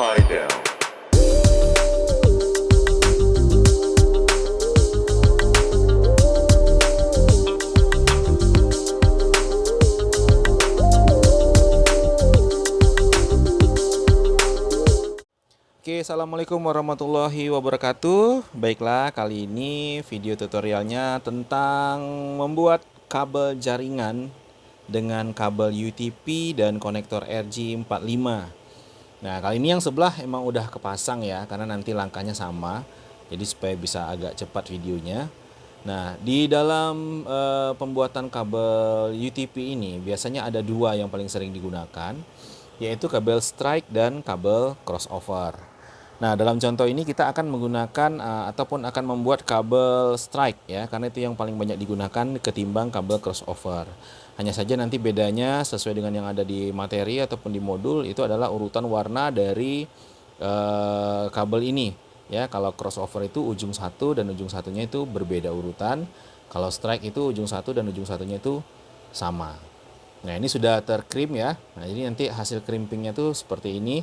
Hideout. Oke, assalamualaikum warahmatullahi wabarakatuh. Baiklah, kali ini video tutorialnya tentang membuat kabel jaringan dengan kabel UTP dan konektor RJ45. Nah, kali ini yang sebelah emang udah kepasang ya, karena nanti langkahnya sama. Jadi supaya bisa agak cepat videonya. Nah, di dalam pembuatan kabel UTP ini biasanya ada dua yang paling sering digunakan, yaitu kabel strike dan kabel crossover. Nah, dalam contoh ini kita akan menggunakan ataupun akan membuat kabel strike ya, karena itu yang paling banyak digunakan ketimbang kabel crossover. Hanya saja nanti bedanya sesuai dengan yang ada di materi ataupun di modul itu adalah urutan warna dari kabel ini. Ya, kalau crossover itu ujung satu dan ujung satunya itu berbeda urutan. Kalau strike itu ujung satu dan ujung satunya itu sama. Nah, ini sudah terkrim ya. Nah, jadi nanti hasil crimpingnya tuh seperti ini.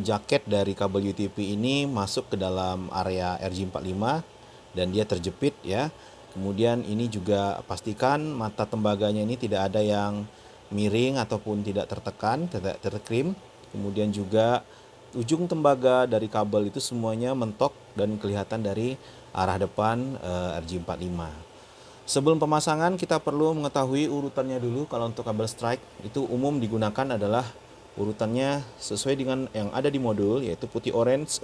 Jaket dari kabel UTP ini masuk ke dalam area RJ45 dan dia terjepit ya. Kemudian ini juga pastikan mata tembaganya ini tidak ada yang miring ataupun tidak tertekan, tidak terkrim. Kemudian juga ujung tembaga dari kabel itu semuanya mentok dan kelihatan dari arah depan RJ45. Sebelum pemasangan kita perlu mengetahui urutannya dulu. Kalau untuk kabel strike itu umum digunakan adalah urutannya sesuai dengan yang ada di modul, yaitu putih orange,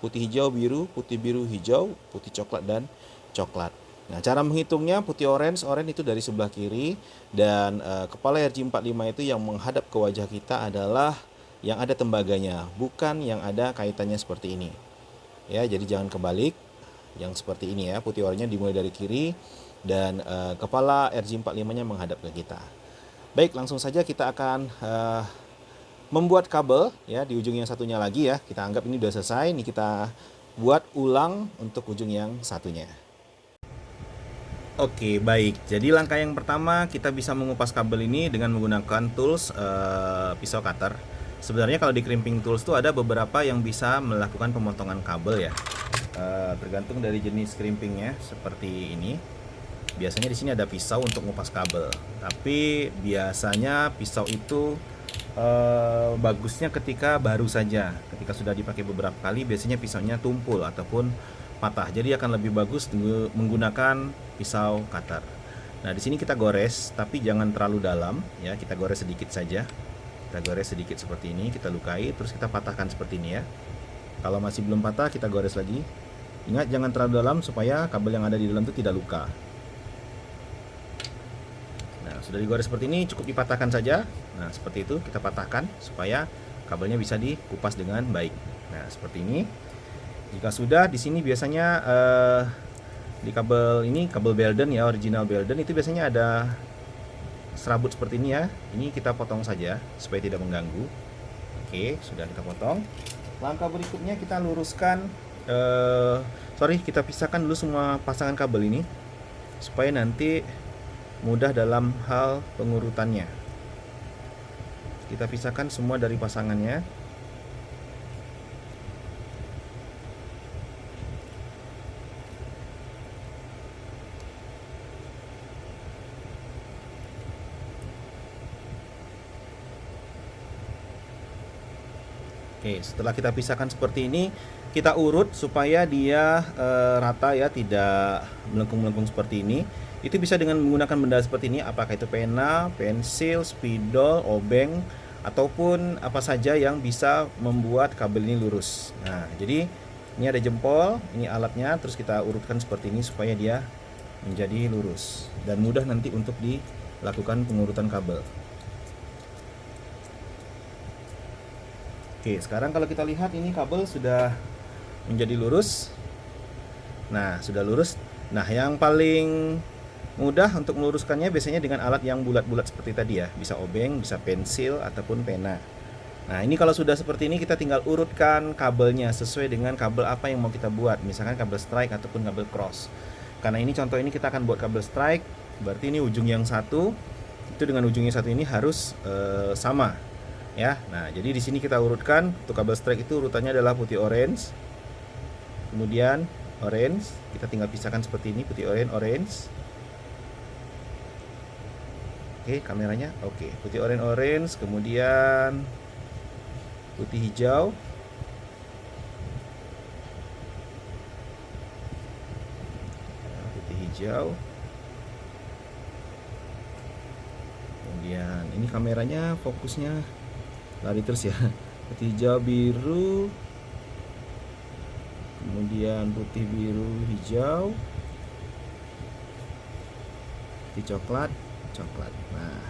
putih hijau biru, putih biru hijau, putih coklat dan coklat. Nah, cara menghitungnya putih orange itu dari sebelah kiri dan kepala RJ45 itu yang menghadap ke wajah kita adalah yang ada tembaganya, bukan yang ada kaitannya seperti ini. Ya, jadi jangan kebalik. Yang seperti ini ya, putih oranye dimulai dari kiri dan kepala RJ45-nya menghadap ke kita. Baik, langsung saja kita akan membuat kabel ya di ujung yang satunya lagi ya. Kita anggap ini sudah selesai. Ini kita buat ulang untuk ujung yang satunya. Oke, baik. Jadi langkah yang pertama kita bisa mengupas kabel ini dengan menggunakan tools pisau cutter. Sebenarnya kalau di crimping tools itu ada beberapa yang bisa melakukan pemotongan kabel ya. Tergantung dari jenis crimpingnya seperti ini. Biasanya di sini ada pisau untuk mengupas kabel. Tapi biasanya pisau itu bagusnya ketika baru saja. Ketika sudah dipakai beberapa kali biasanya pisaunya tumpul ataupun patah. Jadi akan lebih bagus menggunakan pisau cutter. Nah, di sini kita gores tapi jangan terlalu dalam ya, kita gores sedikit saja. Kita gores sedikit seperti ini, kita lukai terus kita patahkan seperti ini ya. Kalau masih belum patah kita gores lagi. Ingat jangan terlalu dalam supaya kabel yang ada di dalam itu tidak luka. Nah, sudah digores seperti ini, cukup dipatahkan saja. Nah, seperti itu kita patahkan supaya kabelnya bisa dikupas dengan baik. Nah, seperti ini. Jika sudah, di sini biasanya di kabel ini, kabel Belden ya, original Belden itu biasanya ada serabut seperti ini ya. Ini kita potong saja supaya tidak mengganggu. Oke, sudah kita potong. Langkah berikutnya kita luruskan, kita pisahkan dulu semua pasangan kabel ini supaya nanti mudah dalam hal pengurutannya. Kita pisahkan semua dari pasangannya. Oke, setelah kita pisahkan seperti ini, kita urut supaya dia rata ya, tidak melengkung-melengkung seperti ini. Itu bisa dengan menggunakan benda seperti ini, apakah itu pena, pensil, spidol, obeng, ataupun apa saja yang bisa membuat kabel ini lurus. Nah, jadi ini ada jempol, ini alatnya, terus kita urutkan seperti ini supaya dia menjadi lurus dan mudah nanti untuk dilakukan pengurutan kabel. Oke, sekarang kalau kita lihat ini kabel sudah menjadi lurus. Nah, sudah lurus. Nah, yang paling mudah untuk meluruskannya biasanya dengan alat yang bulat-bulat seperti tadi ya. Bisa obeng, bisa pensil, ataupun pena. Nah, ini kalau sudah seperti ini kita tinggal urutkan kabelnya sesuai dengan kabel apa yang mau kita buat. Misalkan kabel strike ataupun kabel cross. Karena ini contoh ini kita akan buat kabel strike, berarti ini ujung yang satu itu dengan ujung yang satu ini harus sama. Ya. Nah, jadi di sini kita urutkan untuk kabel strike itu urutannya adalah putih orange, kemudian orange, kita tinggal pisahkan seperti ini, putih orange, orange. Oke, kameranya. Oke, putih orange, kemudian putih hijau. Putih hijau. Kemudian ini kameranya fokusnya lari terus ya. Putih hijau, biru. Kemudian putih, biru, hijau. Putih coklat, coklat. Nah,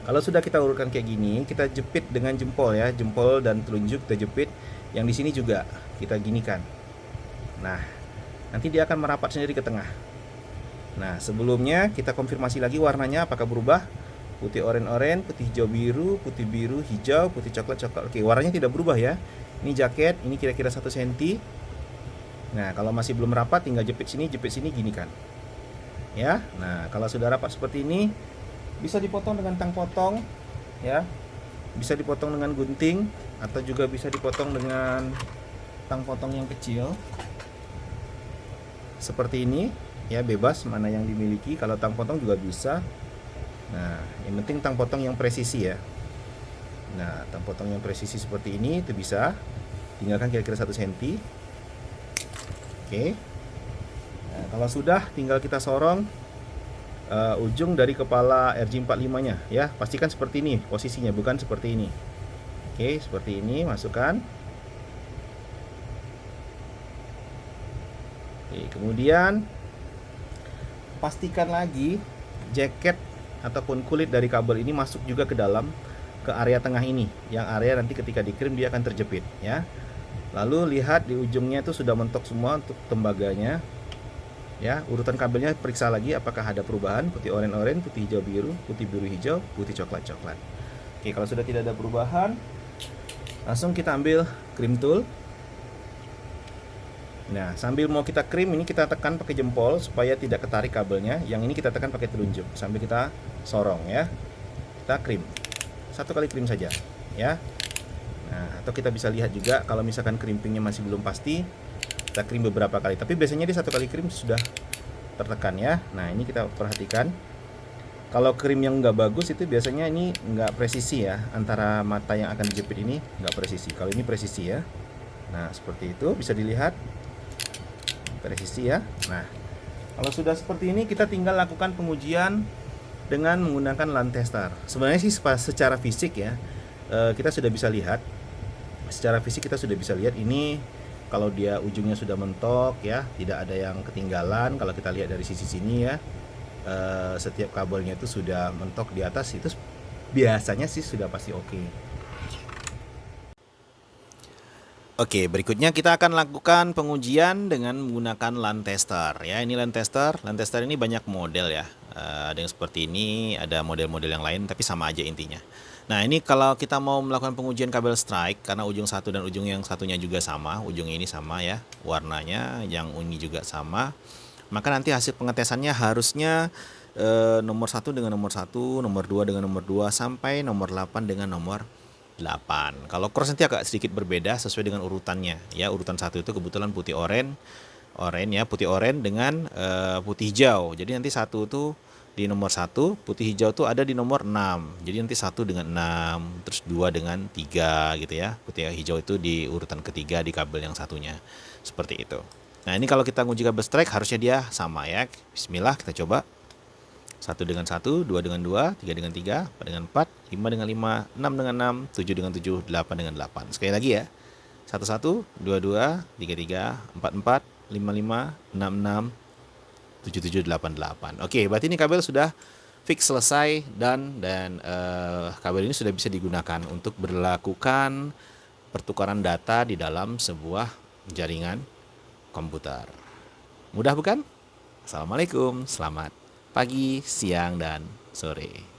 kalau sudah kita urutkan kayak gini, kita jepit dengan jempol ya, jempol dan telunjuk kita jepit. Yang di sini juga kita ginikan. Nah, nanti dia akan merapat sendiri ke tengah. Nah, sebelumnya kita konfirmasi lagi warnanya apakah berubah. Putih orange, putih hijau biru, putih biru hijau, putih coklat coklat. Oke, warnanya tidak berubah ya. Ini jaket, ini kira-kira 1 cm. Nah, kalau masih belum rapat tinggal jepit sini, ginikan. Ya. Nah, kalau sudah rapat seperti ini, bisa dipotong dengan tang potong ya. Bisa dipotong dengan gunting atau juga bisa dipotong dengan tang potong yang kecil. Seperti ini ya, bebas mana yang dimiliki. Kalau tang potong juga bisa. Nah, yang penting tang potong yang presisi ya. Nah, tang potong yang presisi seperti ini itu bisa. Tinggalkan kira-kira 1 cm. Oke. Nah, kalau sudah tinggal kita sorong ujung dari kepala RJ45-nya ya. Pastikan seperti ini posisinya, bukan seperti ini. Oke, seperti ini, masukkan. Oke, kemudian pastikan lagi jaket ataupun kulit dari kabel ini masuk juga ke dalam, ke area tengah ini, yang area nanti ketika dikirim dia akan terjepit ya. Lalu lihat di ujungnya itu sudah mentok semua untuk tembaganya ya. Urutan kabelnya periksa lagi apakah ada perubahan, putih orange, putih hijau biru, putih biru hijau, putih coklat coklat. Oke, kalau sudah tidak ada perubahan, langsung kita ambil krim tool. Nah, sambil mau kita krim, ini kita tekan pakai jempol supaya tidak ketarik kabelnya. Yang ini kita tekan pakai telunjuk sambil kita sorong ya. Kita krim. 1 kali krim saja ya. Nah, atau kita bisa lihat juga kalau misalkan krimpingnya masih belum pasti, kita krim beberapa kali. Tapi biasanya di 1 kali krim sudah tertekan ya. Nah, ini kita perhatikan. Kalau krim yang nggak bagus itu biasanya ini nggak presisi ya. Antara mata yang akan dijepit ini nggak presisi. Kalau ini presisi ya. Nah, seperti itu bisa dilihat. Presisi ya. Nah, kalau sudah seperti ini kita tinggal lakukan pengujian dengan menggunakan land tester. Sebenarnya sih secara fisik ya, kita sudah bisa lihat. Secara fisik kita sudah bisa lihat ini kalau dia ujungnya sudah mentok ya, tidak ada yang ketinggalan. Kalau kita lihat dari sisi sini ya, setiap kabelnya itu sudah mentok di atas, itu biasanya sih sudah pasti oke. Oke, berikutnya kita akan lakukan pengujian dengan menggunakan land tester ya. Ini land tester ini banyak model ya. Ada yang seperti ini, ada model-model yang lain, tapi sama aja intinya. Nah, ini kalau kita mau melakukan pengujian kabel strike, karena ujung satu dan ujung yang satunya juga sama, ujung ini sama ya, warnanya yang ini juga sama, maka nanti hasil pengetesannya harusnya nomor 1 dengan nomor 1, nomor 2 dengan nomor 2, sampai nomor 8 dengan nomor 8. Kalau cross nanti agak sedikit berbeda sesuai dengan urutannya ya. Urutan 1 itu kebetulan putih orange ya, putih orange dengan putih hijau. Jadi nanti 1 itu di nomor 1, putih hijau tuh ada di nomor 6. Jadi nanti 1 dengan 6, terus 2 dengan 3 gitu ya. Putih hijau itu di urutan ketiga di kabel yang satunya. Seperti itu. Nah, ini kalau kita nguji kabel strike harusnya dia sama ya. Bismillah, kita coba. 1 dengan 1, 2 dengan 2, 3 dengan 3, 4 dengan 4, 5 dengan 5, 6 dengan 6, 7 dengan 7, 8 dengan 8. Sekali lagi ya. 1 1, 2 2, 3 3, 4 4, 5 5, 6 6, 7 7, 8 8. Oke, berarti ini kabel sudah fix selesai dan kabel ini sudah bisa digunakan untuk berlakukan pertukaran data di dalam sebuah jaringan komputer. Mudah bukan? Assalamualaikum, selamat pagi, siang, dan sore.